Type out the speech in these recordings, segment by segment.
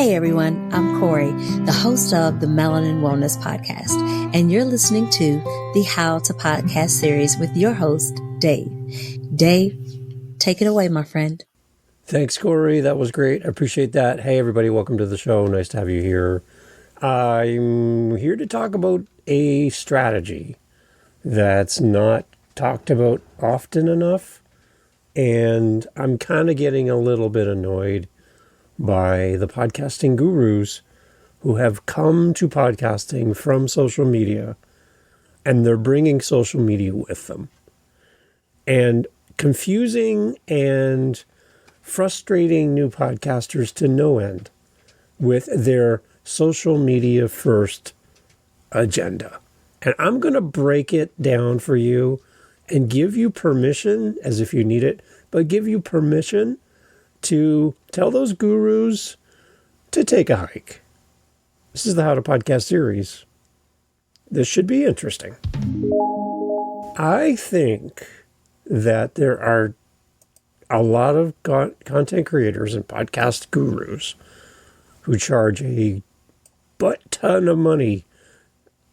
Hey everyone, I'm Corey, the host of the Melanin Wellness Podcast, and you're listening to the How to Podcast series with your host, Dave. Dave, take it away, my friend. Thanks, Corey. That was great. I appreciate that. Hey, everybody. Welcome to the show. Nice to have you here. I'm here to talk about a strategy that's not talked about often enough. And I'm kind of getting a little bit annoyed by the podcasting gurus who have come to podcasting from social media, and they're bringing social media with them. And confusing and frustrating new podcasters to no end with their social media first agenda. And I'm going to break it down for you and give you permission, as if you need it, but give you permission to tell those gurus to take a hike. This is the How to Podcast series. This should be interesting. I think that there are a lot of content creators and podcast gurus who charge a butt ton of money.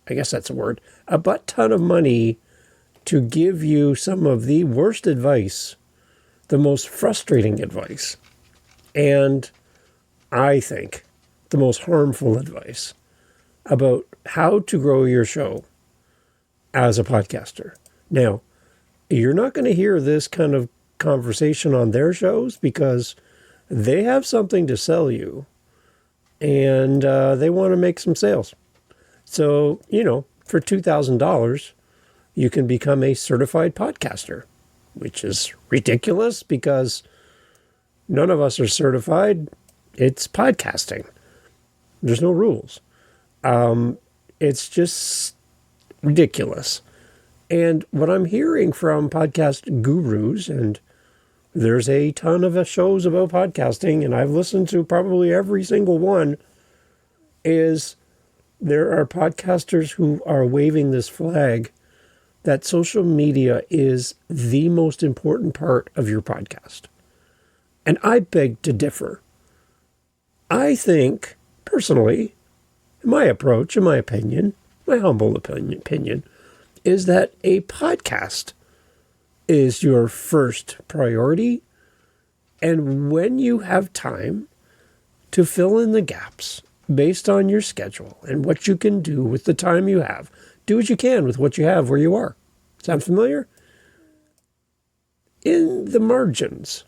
I guess that's a word. A butt ton of money to give you some of the worst advice, the most frustrating advice, and I think the most harmful advice about how to grow your show as a podcaster. Now, you're not going to hear this kind of conversation on their shows because they have something to sell you and they want to make some sales. So, for $2,000, you can become a certified podcaster, which is ridiculous because none of us are certified. It's podcasting. There's no rules. It's just ridiculous. And what I'm hearing from podcast gurus, and there's a ton of shows about podcasting, and I've listened to probably every single one, is there are podcasters who are waving this flag that social media is the most important part of your podcast. And I beg to differ. I think, personally, my approach, in my opinion, my humble opinion, is that a podcast is your first priority. And when you have time to fill in the gaps based on your schedule and what you can do with the time you have, do what you can with what you have where you are. Sound familiar? In the margins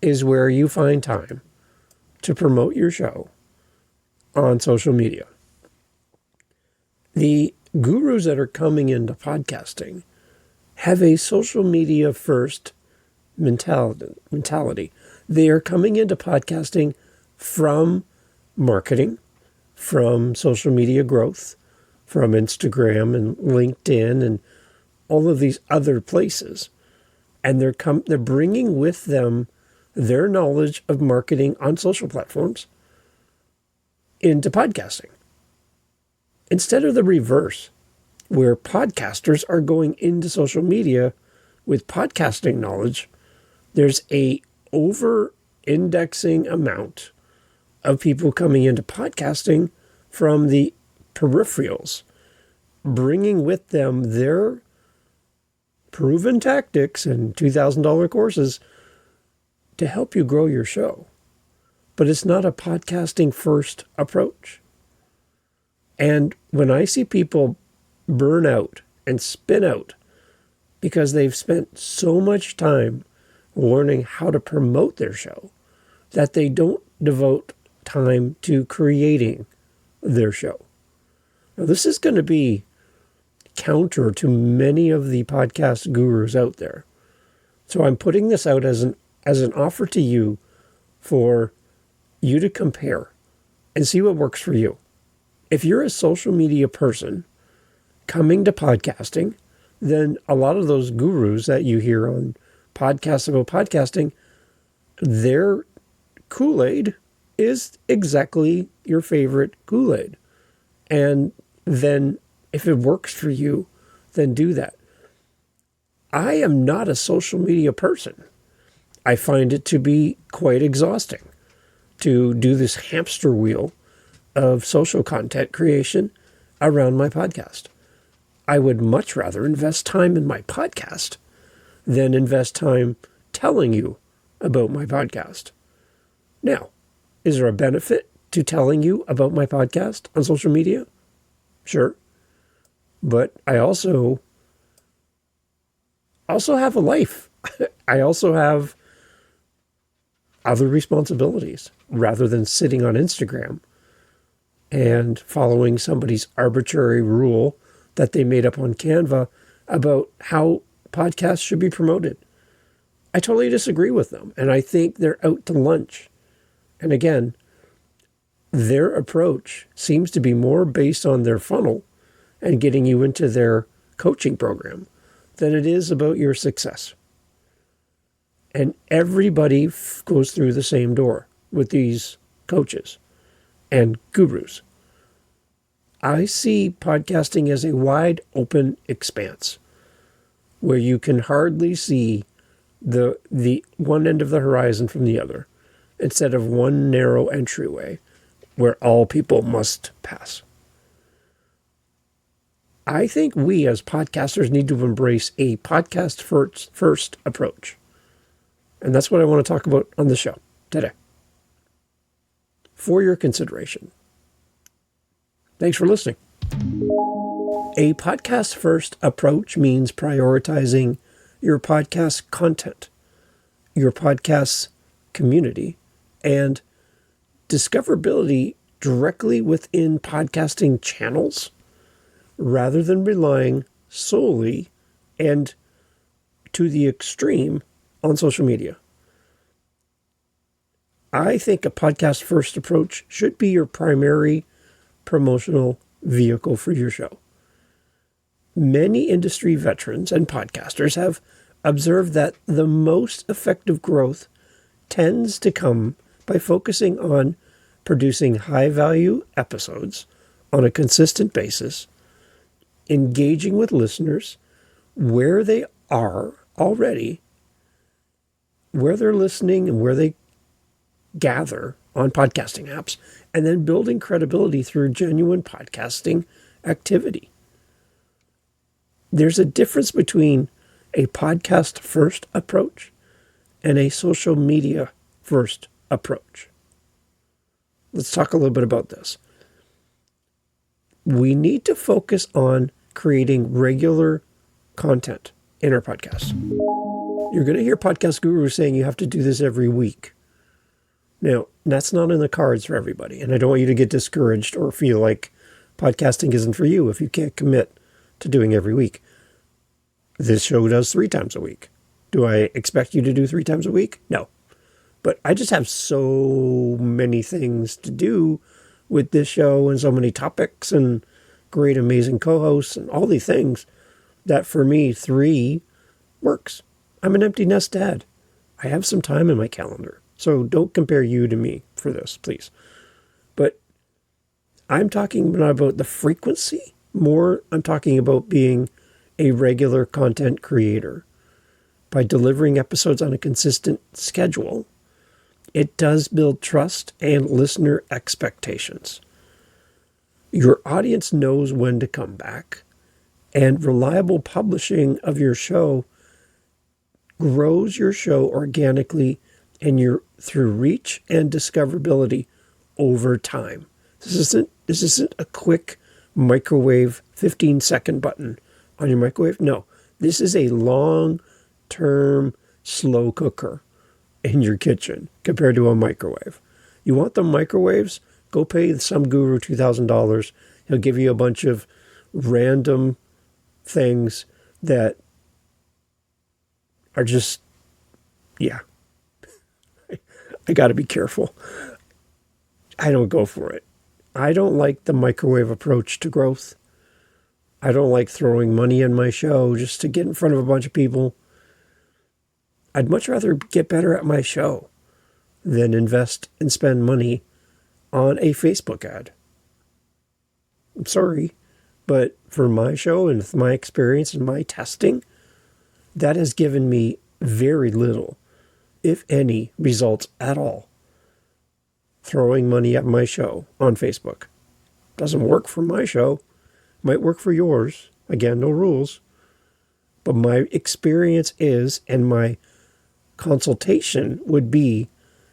is where you find time to promote your show on social media. The gurus that are coming into podcasting have a social media first mentality. They are coming into podcasting from marketing, from social media growth, from Instagram and LinkedIn and all of these other places. And they're bringing with them their knowledge of marketing on social platforms into podcasting. Instead of the reverse, where podcasters are going into social media with podcasting knowledge, there's a over-indexing amount of people coming into podcasting from the peripherals, bringing with them their proven tactics and $2,000 courses to help you grow your show. But it's not a podcasting first approach. And when I see people burn out and spin out because they've spent so much time learning how to promote their show that they don't devote time to creating their show. Now, this is going to be counter to many of the podcast gurus out there. So I'm putting this out as an offer to you for you to compare and see what works for you. If you're a social media person coming to podcasting, then a lot of those gurus that you hear on podcasts about podcasting, their Kool-Aid is exactly your favorite Kool-Aid. And then if it works for you, then do that. I am not a social media person. I find it to be quite exhausting to do this hamster wheel of social content creation around my podcast. I would much rather invest time in my podcast than invest time telling you about my podcast. Now, is there a benefit to telling you about my podcast on social media? Sure. But I also have a life. I also have other responsibilities rather than sitting on Instagram and following somebody's arbitrary rule that they made up on Canva about how podcasts should be promoted. I totally disagree with them, and I think they're out to lunch. And again, their approach seems to be more based on their funnel and getting you into their coaching program than it is about your success. And everybody goes through the same door with these coaches and gurus. I see podcasting as a wide open expanse where you can hardly see the one end of the horizon from the other, instead of one narrow entryway where all people must pass. I think we as podcasters need to embrace a podcast first approach. And that's what I want to talk about on the show today, for your consideration. Thanks for listening. A podcast first approach means prioritizing your podcast content, your podcast's community, and discoverability directly within podcasting channels, rather than relying solely and to the extreme on social media. I think a podcast first approach should be your primary promotional vehicle for your show. Many industry veterans and podcasters have observed that the most effective growth tends to come by focusing on producing high-value episodes on a consistent basis, engaging with listeners where they are already, where they're listening and where they gather on podcasting apps, and then building credibility through genuine podcasting activity. There's a difference between a podcast first approach and a social media first approach. Let's talk a little bit about this. We need to focus on creating regular content in our podcasts. You're going to hear podcast gurus saying you have to do this every week. Now, that's not in the cards for everybody, and I don't want you to get discouraged or feel like podcasting isn't for you if you can't commit to doing every week. This show does 3 times a week. Do I expect you to do 3 times a week? No. But I just have so many things to do with this show and so many topics and great, amazing co-hosts and all these things that for me, 3 works. I'm an empty nest dad. I have some time in my calendar. So don't compare you to me for this, please. But I'm talking not about the frequency. More, I'm talking about being a regular content creator. By delivering episodes on a consistent schedule, it does build trust and listener expectations. Your audience knows when to come back, and reliable publishing of your show grows your show organically and through reach and discoverability over time. This isn't a quick microwave 15-second button on your microwave. No, this is a long-term slow cooker in your kitchen compared to a microwave. You want the microwaves? Go pay some guru $2,000. He'll give you a bunch of random things that are just, yeah. I got to be careful. I don't go for it. I don't like the microwave approach to growth. I don't like throwing money in my show just to get in front of a bunch of people. I'd much rather get better at my show than invest and spend money on a Facebook ad. I'm sorry, but for my show and with my experience and my testing, that has given me very little, if any, results at all. throwing money at my show on Facebook. Doesn't work for my show. Might work for yours. Again, no rules. But my experience is, and my consultation would be,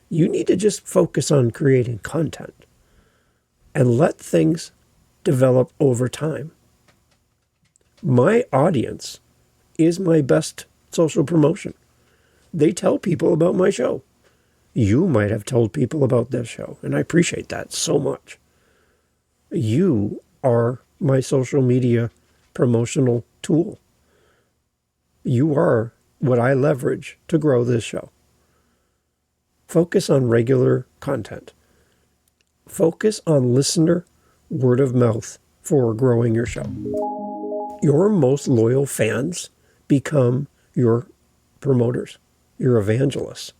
you need to just focus on creating content and let things develop over time. My audience is my best social promotion. They tell people about my show. You might have told people about this show, and I appreciate that so much. You are my social media promotional tool. You are what I leverage to grow this show. Focus on regular content. Focus on listener word of mouth for growing your show. Your most loyal fans become your promoters, your evangelists.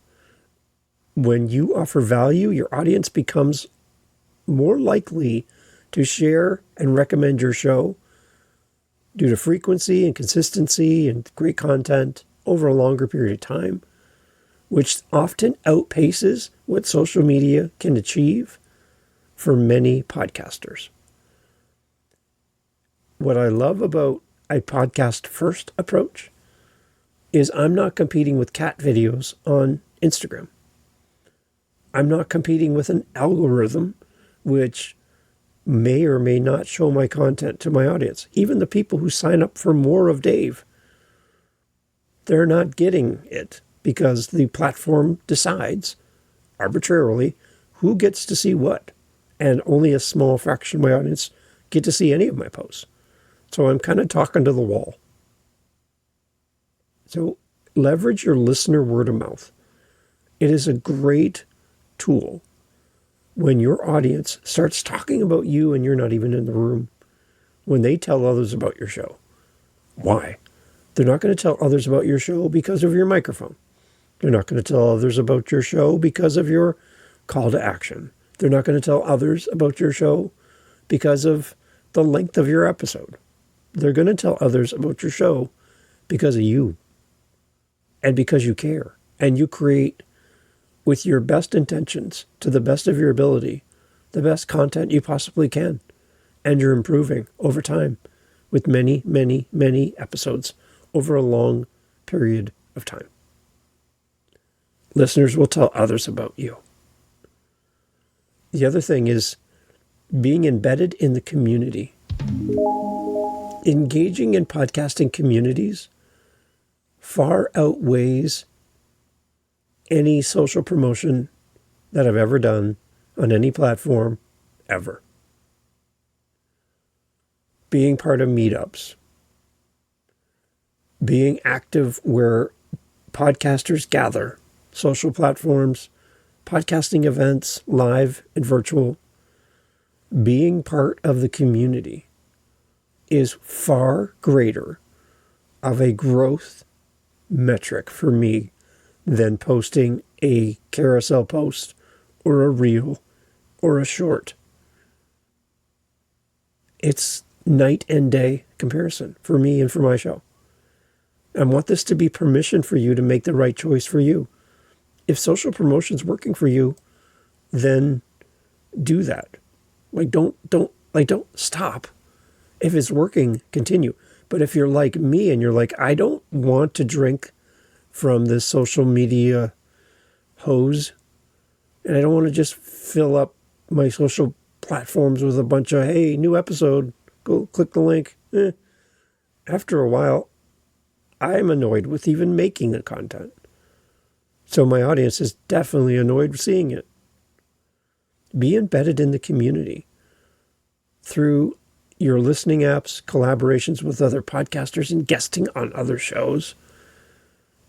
When you offer value, your audience becomes more likely to share and recommend your show due to frequency and consistency and great content over a longer period of time, which often outpaces what social media can achieve for many podcasters. What I love about a podcast first approach is I'm not competing with cat videos on Instagram. I'm not competing with an algorithm which may or may not show my content to my audience. Even the people who sign up for more of Dave, they're not getting it because the platform decides arbitrarily who gets to see what. And only a small fraction of my audience get to see any of my posts. So I'm kind of talking to the wall. So leverage your listener word of mouth. It is a great tool when your audience starts talking about you and you're not even in the room, when they tell others about your show. Why? They're not going to tell others about your show because of your microphone. They're not going to tell others about your show because of your call to action. They're not going to tell others about your show because of the length of your episode. They're going to tell others about your show because of you and because you care. And you create, with your best intentions, to the best of your ability, the best content you possibly can. And you're improving over time with many, many, many episodes over a long period of time. Listeners will tell others about you. The other thing is being embedded in the community. Engaging in podcasting communities far outweighs any social promotion that I've ever done on any platform ever. Being part of meetups, being active where podcasters gather, social platforms, podcasting events, live and virtual, being part of the community is far greater of a growth metric for me than posting a carousel post or a reel or a short. It's night and day comparison for me and for my show. I want this to be permission for you to make the right choice for you. If social promotion's working for you, then do that. Don't stop. If it's working, continue. But if you're like me and you're like, I don't want to drink from this social media hose, and I don't want to just fill up my social platforms with a bunch of, hey, new episode, go click the link. After a while, I'm annoyed with even making the content. So my audience is definitely annoyed with seeing it. Be embedded in the community through your listening apps, collaborations with other podcasters, and guesting on other shows.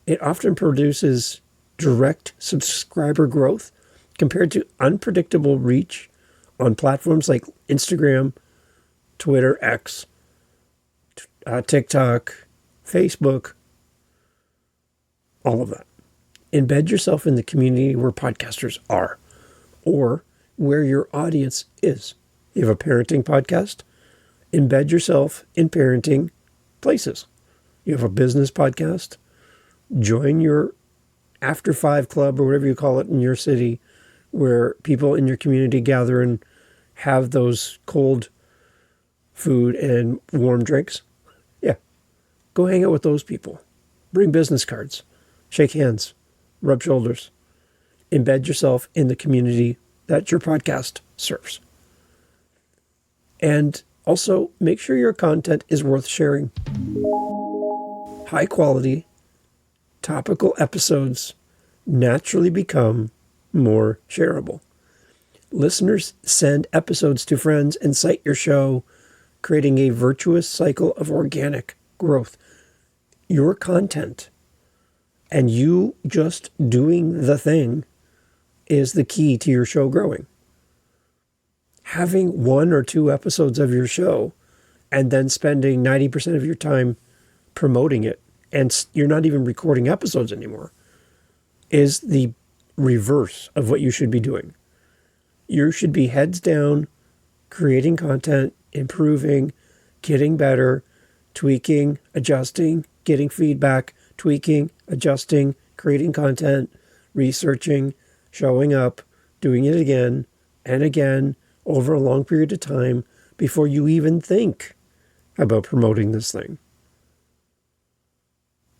It often produces direct subscriber growth compared to unpredictable reach on platforms like Instagram, Twitter, X, TikTok, Facebook, all of that. Embed yourself in the community where podcasters are or where your audience is. You have a parenting podcast, embed yourself in parenting places. You have a business podcast, join your After 5 club or whatever you call it in your city where people in your community gather and have those cold food and warm drinks. Yeah, go hang out with those people. Bring business cards, shake hands, rub shoulders, embed yourself in the community that your podcast serves. And also make sure your content is worth sharing. High quality, topical episodes naturally become more shareable. Listeners send episodes to friends and cite your show, creating a virtuous cycle of organic growth. Your content and you just doing the thing is the key to your show growing. Having 1 or 2 episodes of your show and then spending 90% of your time promoting it, and you're not even recording episodes anymore, is the reverse of what you should be doing. You should be heads down, creating content, improving, getting better, tweaking, adjusting, getting feedback, tweaking, adjusting, creating content, researching, showing up, doing it again and again over a long period of time before you even think about promoting this thing.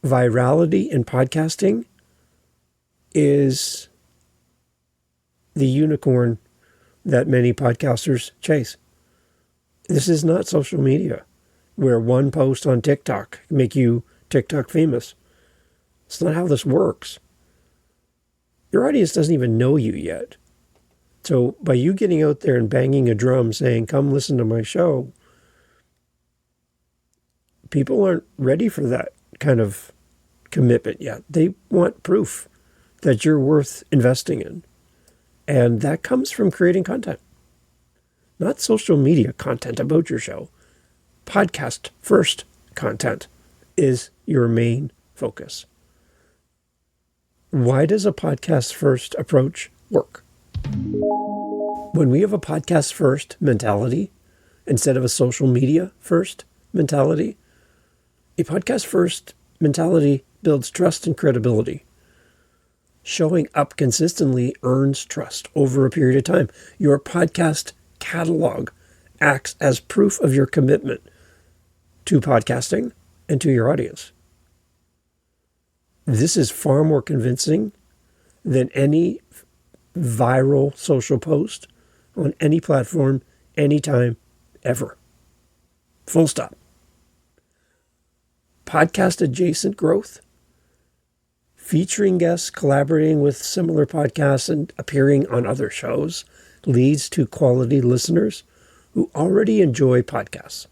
Virality in podcasting is the unicorn that many podcasters chase. This is not social media where one post on TikTok can make you TikTok famous. It's not how this works. Your audience doesn't even know you yet. So by you getting out there and banging a drum saying, come listen to my show, people aren't ready for that kind of commitment yet. They want proof that you're worth investing in. And that comes from creating content, not social media content about your show. Podcast first content is your main focus. Why does a podcast first approach work? When we have a podcast first mentality instead of a social media first mentality, a podcast first mentality builds trust and credibility. Showing up consistently earns trust over a period of time. Your podcast catalog acts as proof of your commitment to podcasting and to your audience. This is far more convincing than any viral social post on any platform, anytime, ever. Full stop. Podcast adjacent growth, featuring guests, collaborating with similar podcasts, and appearing on other shows leads to quality listeners who already enjoy podcasts,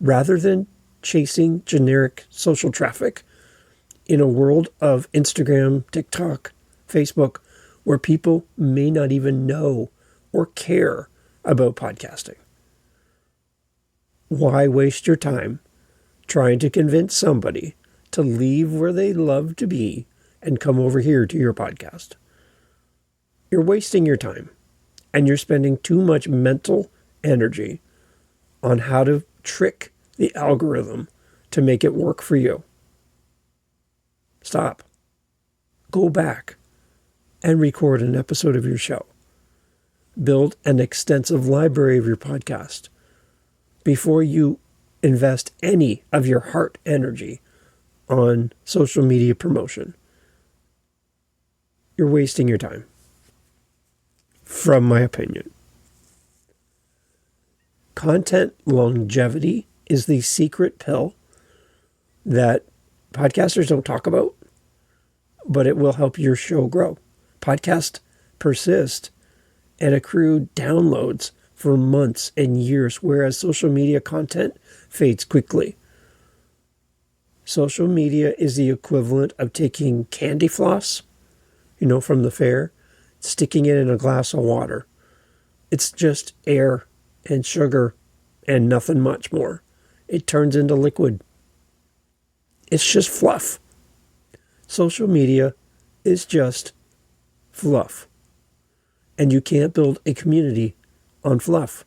rather than chasing generic social traffic in a world of Instagram, TikTok, Facebook, where people may not even know or care about podcasting. Why waste your time trying to convince somebody to leave where they love to be and come over here to your podcast? You're wasting your time, and you're spending too much mental energy on how to trick the algorithm to make it work for you. Stop. Go back and record an episode of your show. Build an extensive library of your podcast before you invest any of your heart energy on social media promotion. You're wasting your time, from my opinion. Content longevity is the secret pill that podcasters don't talk about, but it will help your show grow. Podcasts persist and accrue downloads for months and years, whereas social media content fades quickly. Social media is the equivalent of taking candy floss, from the fair, sticking it in a glass of water. It's just air and sugar and nothing much more. It turns into liquid. It's just fluff. Social media is just fluff. And you can't build a community on fluff.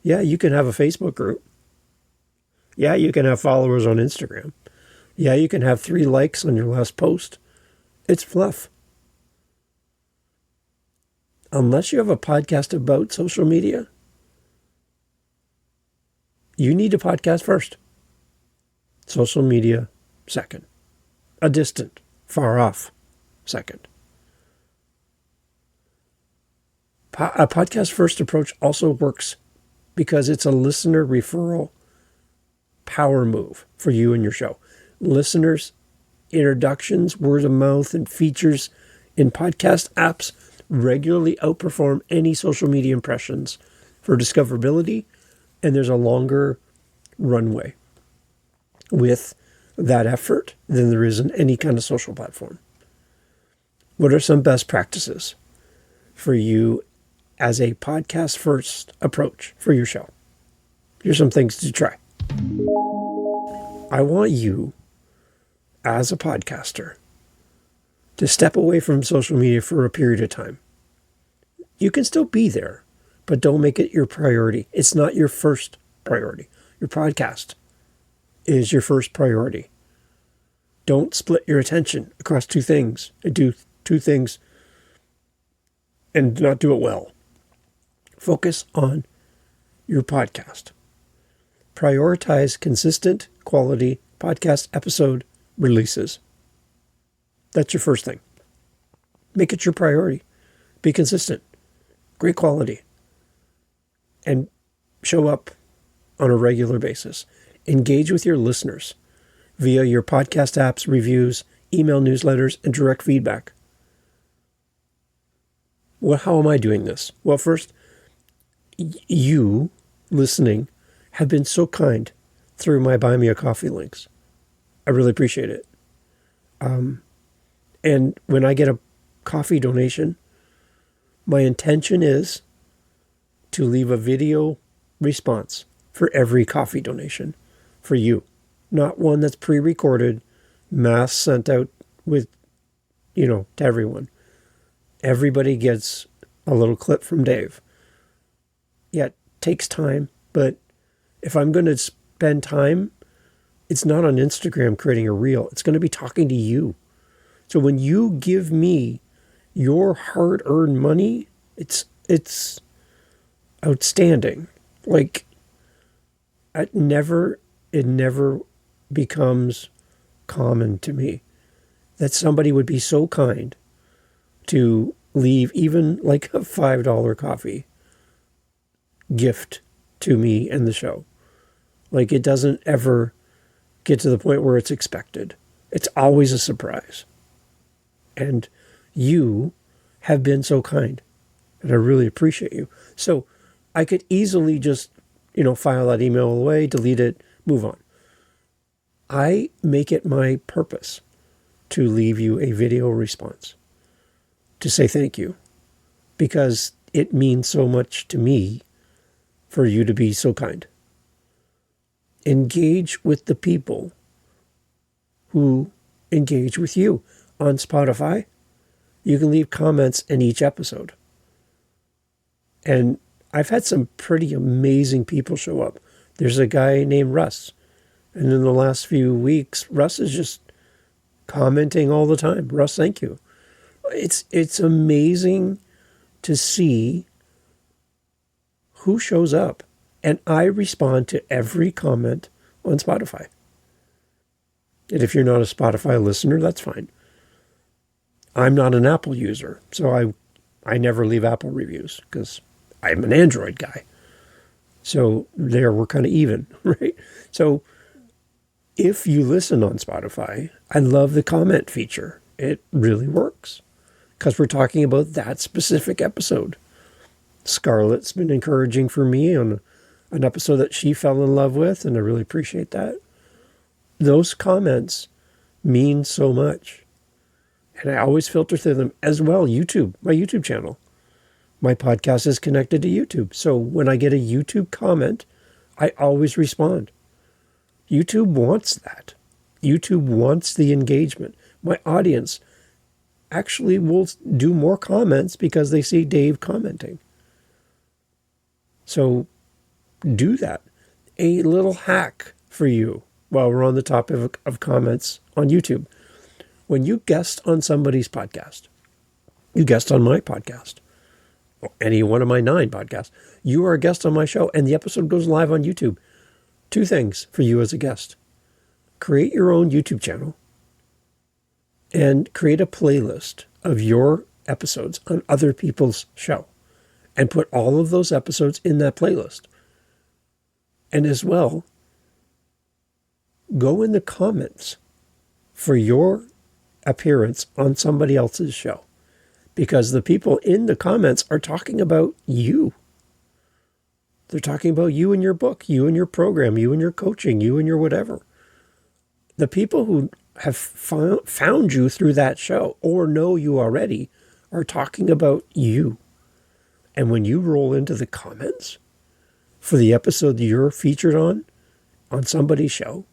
Yeah, you can have a Facebook group. Yeah, you can have followers on Instagram. Yeah, you can have 3 likes on your last post. It's fluff. unless you have a podcast about social media, you need a podcast first. Social media second. A distant, far off second. A podcast first approach also works because it's a listener referral power move for you and your show. Listeners, introductions, word of mouth, and features in podcast apps regularly outperform any social media impressions for discoverability, and there's a longer runway with that effort than there is in any kind of social platform. What are some best practices for you as a podcast first approach for your show? Here's some things to try. I want you, as a podcaster, to step away from social media for a period of time. You can still be there, but don't make it your priority. It's not your first priority. Your podcast is your first priority. Don't split your attention across two things and do two things and not do it well. Focus on your podcast. Prioritize consistent quality podcast episode releases. That's your first thing. Make it your priority. Be consistent. Great quality. And show up on a regular basis. Engage with your listeners via your podcast apps, reviews, email newsletters, and direct feedback. Well, how am I doing this? Well, first, you listening have been so kind through my Buy Me a Coffee links. I really appreciate it. And when I get a coffee donation, my intention is to leave a video response for every coffee donation for you. Not one that's pre-recorded, mass sent out with, to everyone. Everybody gets a little clip from Dave. Yeah, it takes time, but if I'm going to spend time, it's not on Instagram creating a reel. It's going to be talking to you. So when you give me your hard-earned money, it's outstanding. Like, it never becomes common to me that somebody would be so kind to leave even like a $5 coffee gift to me and the show. Like, it doesn't ever get to the point where it's expected. It's always a surprise. And you have been so kind, and I really appreciate you. So I could easily just, file that email away, delete it, move on. I make it my purpose to leave you a video response, to say thank you, because it means so much to me for you to be so kind. Engage with the people who engage with you. On Spotify, you can leave comments in each episode. And I've had some pretty amazing people show up. There's a guy named Russ. And in the last few weeks, Russ is just commenting all the time. Russ, thank you. It's amazing to see who shows up. And I respond to every comment on Spotify. And if you're not a Spotify listener, that's fine. I'm not an Apple user, so I never leave Apple reviews because I'm an Android guy. So there we're kind of even, right? So if you listen on Spotify, I love the comment feature. It really works because we're talking about that specific episode. Scarlett's been encouraging for me on an episode that she fell in love with, and I really appreciate that. Those comments mean so much. And I always filter through them as well. YouTube, my YouTube channel. My podcast is connected to YouTube. So when I get a YouTube comment, I always respond. YouTube wants that. YouTube wants the engagement. My audience actually will do more comments because they see Dave commenting. So do that. A little hack for you while we're on the topic of comments on YouTube. When you guest on somebody's podcast, you guest on my podcast, any one of my 9 podcasts, you are a guest on my show and the episode goes live on YouTube. 2 things for you as a guest. Create your own YouTube channel and create a playlist of your episodes on other people's show and put all of those episodes in that playlist. And as well, go in the comments for your appearance on somebody else's show, because the people in the comments are talking about you. They're talking about you and your book, you and your program, you and your coaching, you and your whatever. The people who have found you through that show or know you already are talking about you. And when you roll into the comments for the episode that you're featured on somebody's show,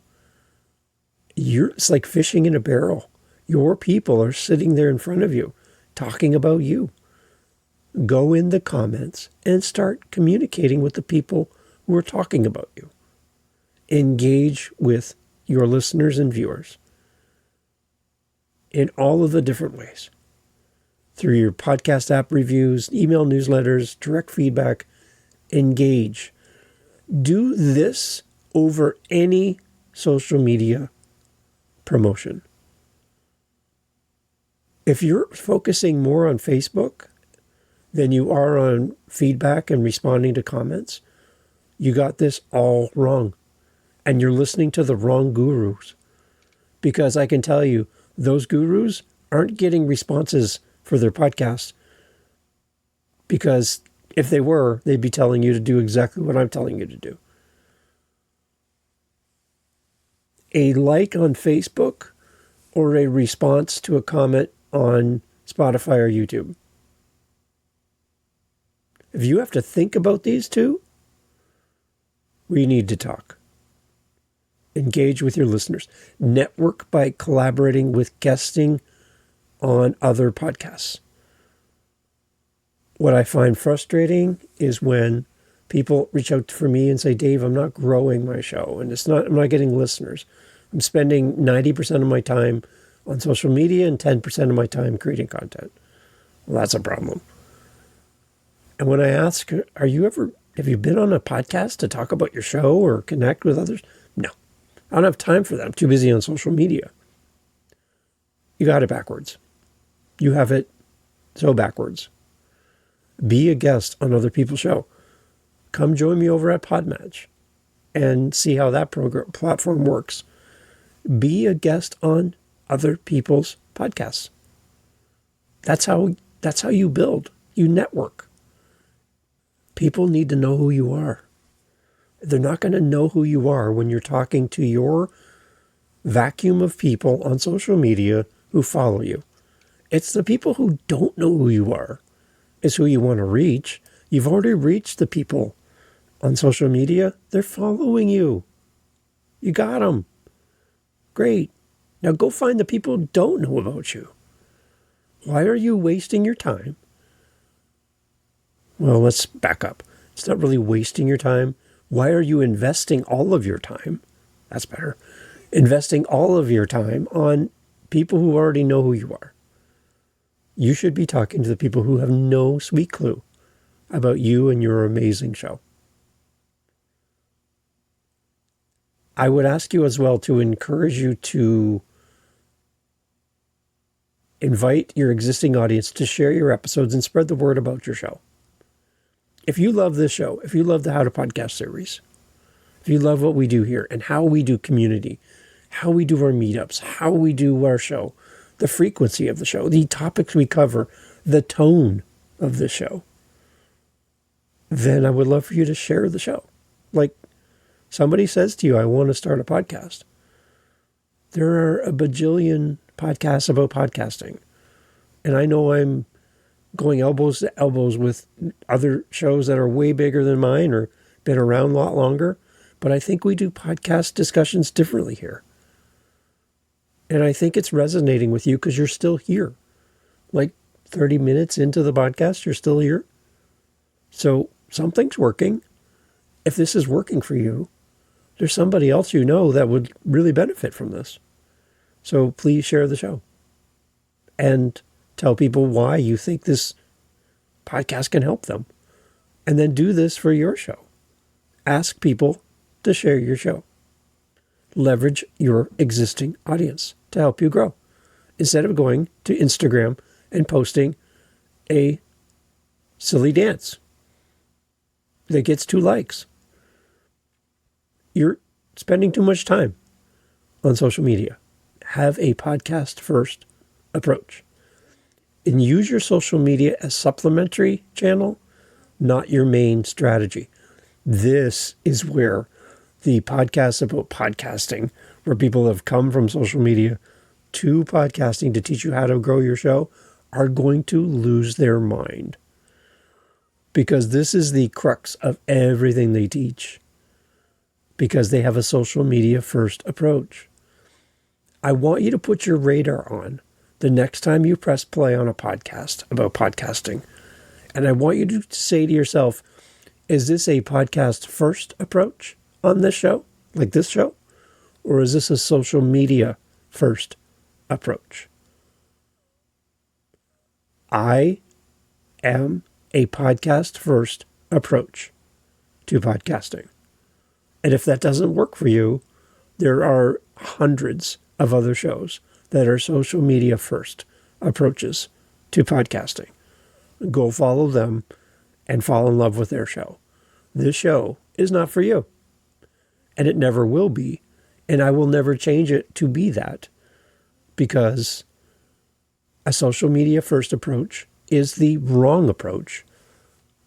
it's like fishing in a barrel. Your people are sitting there in front of you talking about you. Go in the comments and start communicating with the people who are talking about you. Engage with your listeners and viewers in all of the different ways. Through your podcast app reviews, email newsletters, direct feedback. Engage. Do this over any social media promotion. If you're focusing more on Facebook than you are on feedback and responding to comments, you got this all wrong. And you're listening to the wrong gurus. Because I can tell you, those gurus aren't getting responses for their podcasts. Because if they were, they'd be telling you to do exactly what I'm telling you to do. A like on Facebook or a response to a comment on Spotify or YouTube. If you have to think about these two, we need to talk. Engage with your listeners. Network by collaborating with guesting on other podcasts. What I find frustrating is when people reach out for me and say, Dave, I'm not growing my show and I'm not getting listeners. I'm spending 90% of my time on social media and 10% of my time creating content. Well, that's a problem. And when I ask, have you been on a podcast to talk about your show or connect with others? No, I don't have time for that. I'm too busy on social media. You got it backwards. You have it so backwards. Be a guest on other people's show. Come join me over at Podmatch and see how that platform works. Be a guest on other people's podcasts. That's how you build. You network. People need to know who you are. They're not going to know who you are when you're talking to your vacuum of people on social media who follow you. It's the people who don't know who you are is who you want to reach. You've already reached the people on social media. They're following you. You got them. Great. Now go find the people who don't know about you. Why are you wasting your time? Well, let's back up. It's not really wasting your time. Why are you investing all of your time? That's better. Investing all of your time on people who already know who you are. You should be talking to the people who have no sweet clue about you and your amazing show. I would ask you as well to encourage you to invite your existing audience to share your episodes and spread the word about your show. If you love this show, if you love the How to Podcast series, if you love what we do here and how we do community, how we do our meetups, how we do our show, the frequency of the show, the topics we cover, the tone of the show, then I would love for you to share the show. Like somebody says to you, I want to start a podcast. There are a bajillion podcasts about podcasting. And I know I'm going elbows to elbows with other shows that are way bigger than mine or been around a lot longer. But I think we do podcast discussions differently here. And I think it's resonating with you because you're still here. Like 30 minutes into the podcast, you're still here. So something's working. If this is working for you, there's somebody else you know that would really benefit from this. So please share the show. And tell people why you think this podcast can help them. And then do this for your show. Ask people to share your show. Leverage your existing audience to help you grow. Instead of going to Instagram and posting a silly dance that gets 2 likes. You're spending too much time on social media. Have a podcast first approach. And use your social media as supplementary channel, not your main strategy. This is where the podcasts about podcasting, where people have come from social media to podcasting to teach you how to grow your show, are going to lose their mind. Because this is the crux of everything they teach. Because they have a social media first approach. I want you to put your radar on the next time you press play on a podcast about podcasting. And I want you to say to yourself, is this a podcast first approach on this show, like this show? Or is this a social media first approach? I am a podcast first approach to podcasting. And if that doesn't work for you, there are hundreds of other shows that are social media first approaches to podcasting. Go follow them and fall in love with their show. This show is not for you. And it never will be. And I will never change it to be that. Because a social media first approach is the wrong approach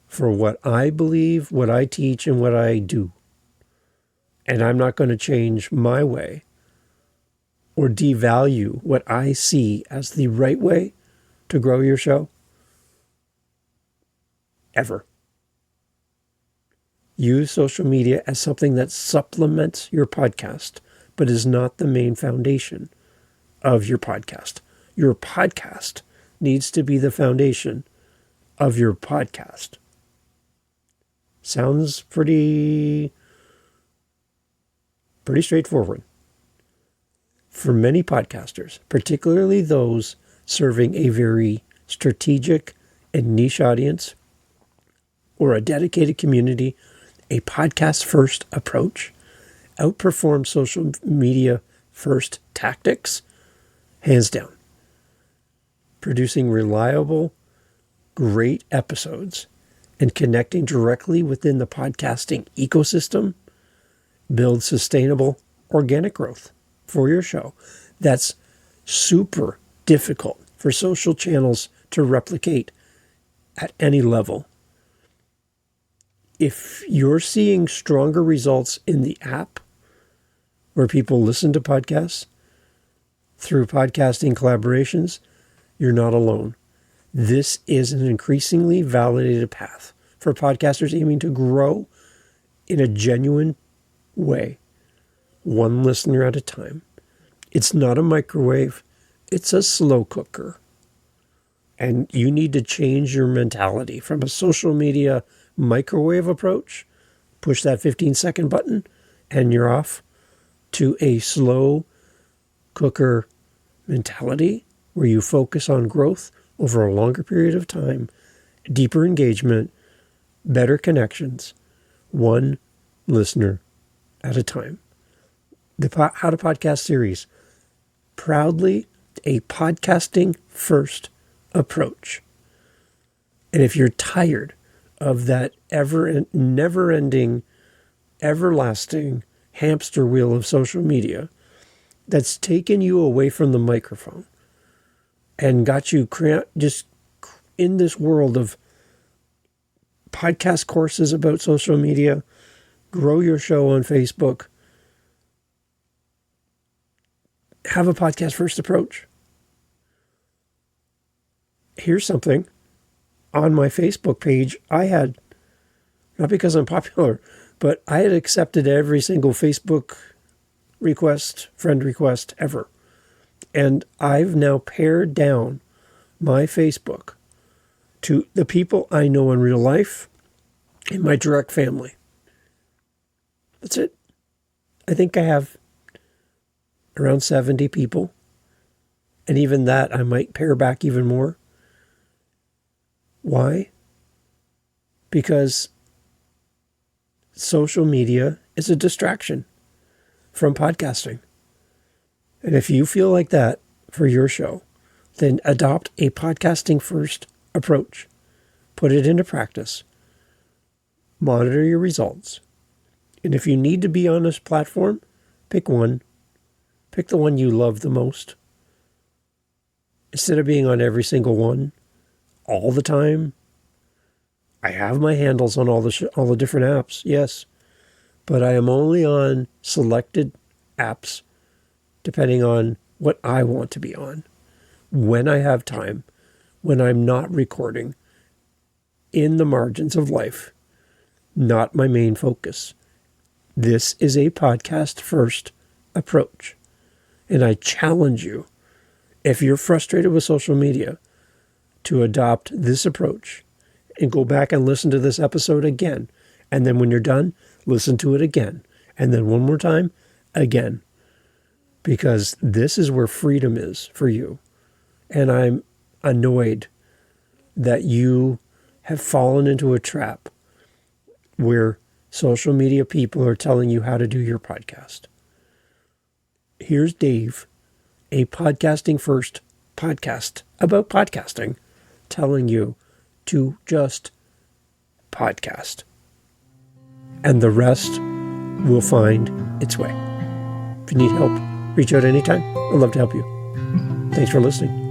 for what I believe, what I teach, and what I do. And I'm not going to change my way or devalue what I see as the right way to grow your show. Ever. Use social media as something that supplements your podcast, but is not the main foundation of your podcast. Your podcast needs to be the foundation of your podcast. Sounds pretty straightforward. For many podcasters, particularly those serving a very strategic and niche audience or a dedicated community, a podcast first approach outperforms social media first tactics, hands down. Producing reliable, great episodes and connecting directly within the podcasting ecosystem builds sustainable organic growth for your show. That's super difficult for social channels to replicate at any level. If you're seeing stronger results in the app where people listen to podcasts through podcasting collaborations, you're not alone. This is an increasingly validated path for podcasters aiming to grow in a genuine way, one listener at a time. It's not a microwave, it's a slow cooker. And you need to change your mentality from a social media microwave approach, push that 15-second button, and you're off, to a slow cooker mentality where you focus on growth over a longer period of time, deeper engagement, better connections, one listener at a time. The How to Podcast series, proudly a podcasting first approach. And if you're tired of that never-ending, everlasting hamster wheel of social media that's taken you away from the microphone and got you just in this world of podcast courses about social media, grow your show on Facebook, have a podcast first approach. Here's something. On my Facebook page, I had, not because I'm popular, but I had accepted every single Facebook request, friend request ever. And I've now pared down my Facebook to the people I know in real life and my direct family. That's it. I think I have around 70 people. And even that, I might pare back even more. Why? because social media is a distraction from podcasting. And if you feel like that for your show, then adopt a podcasting first approach. Put it into practice. Monitor your results. And if you need to be on this platform, pick one. Pick the one you love the most. Instead of being on every single one all the time. I have my handles on all the different apps, yes. But I am only on selected apps depending on what I want to be on. When I have time, when I'm not recording, in the margins of life, not my main focus. This is a podcast first approach. And I challenge you, if you're frustrated with social media, to adopt this approach and go back and listen to this episode again. And then when you're done, listen to it again. And then one more time, again. Because this is where freedom is for you. And I'm annoyed that you have fallen into a trap where social media people are telling you how to do your podcast. Here's Dave, a podcasting first podcast about podcasting, telling you to just podcast. And the rest will find its way. If you need help, reach out anytime. I'd love to help you. Thanks for listening.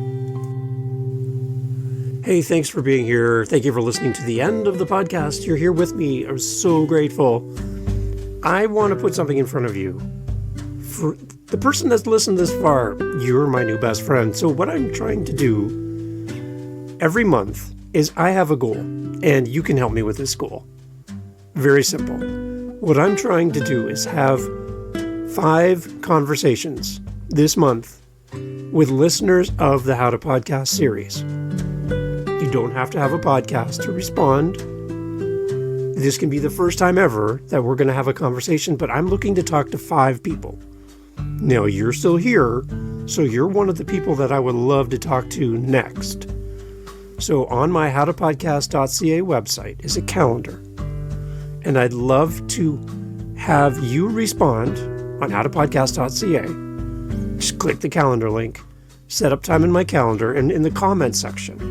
Hey, thanks for being here. Thank you for listening to the end of the podcast. You're here with me. I'm so grateful. I want to put something in front of you. For the person that's listened this far, you're my new best friend. So what I'm trying to do every month is I have a goal, and you can help me with this goal. Very simple. What I'm trying to do is have 5 conversations this month with listeners of the How to Podcast series. You don't have to have a podcast to respond. This can be the first time ever that we're going to have a conversation, but I'm looking to talk to 5 people. Now, you're still here, so you're one of the people that I would love to talk to next. So on my howtopodcast.ca website is a calendar, and I'd love to have you respond on howtopodcast.ca. Just click the calendar link, set up time in my calendar, and in the comments section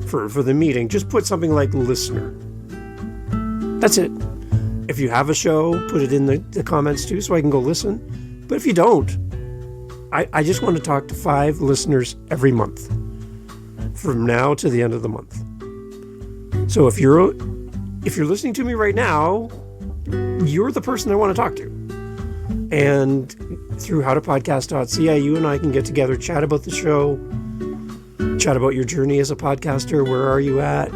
for the meeting, just put something like listener. That's it. If you have a show, put it in the comments too so I can go listen. But if you don't, I just want to talk to 5 listeners every month from now to the end of the month. So if you're listening to me right now, you're the person I want to talk to. And through howtopodcast.ca, you and I can get together, chat about the show, chat about your journey as a podcaster. Where are you at?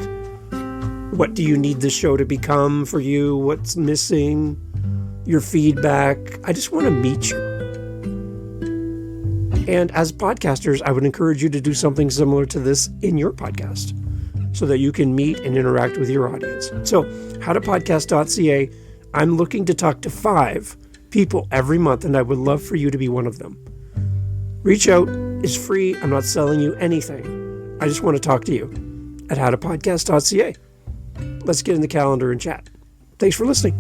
What do you need the show to become for you? What's missing? Your feedback. I just want to meet you. And as podcasters, I would encourage you to do something similar to this in your podcast so that you can meet and interact with your audience. So, howtopodcast.ca, I'm looking to talk to 5 people every month, and I would love for you to be one of them. Reach out. It's free. I'm not selling you anything. I just want to talk to you at howtopodcast.ca. Let's get in the calendar and chat. Thanks for listening.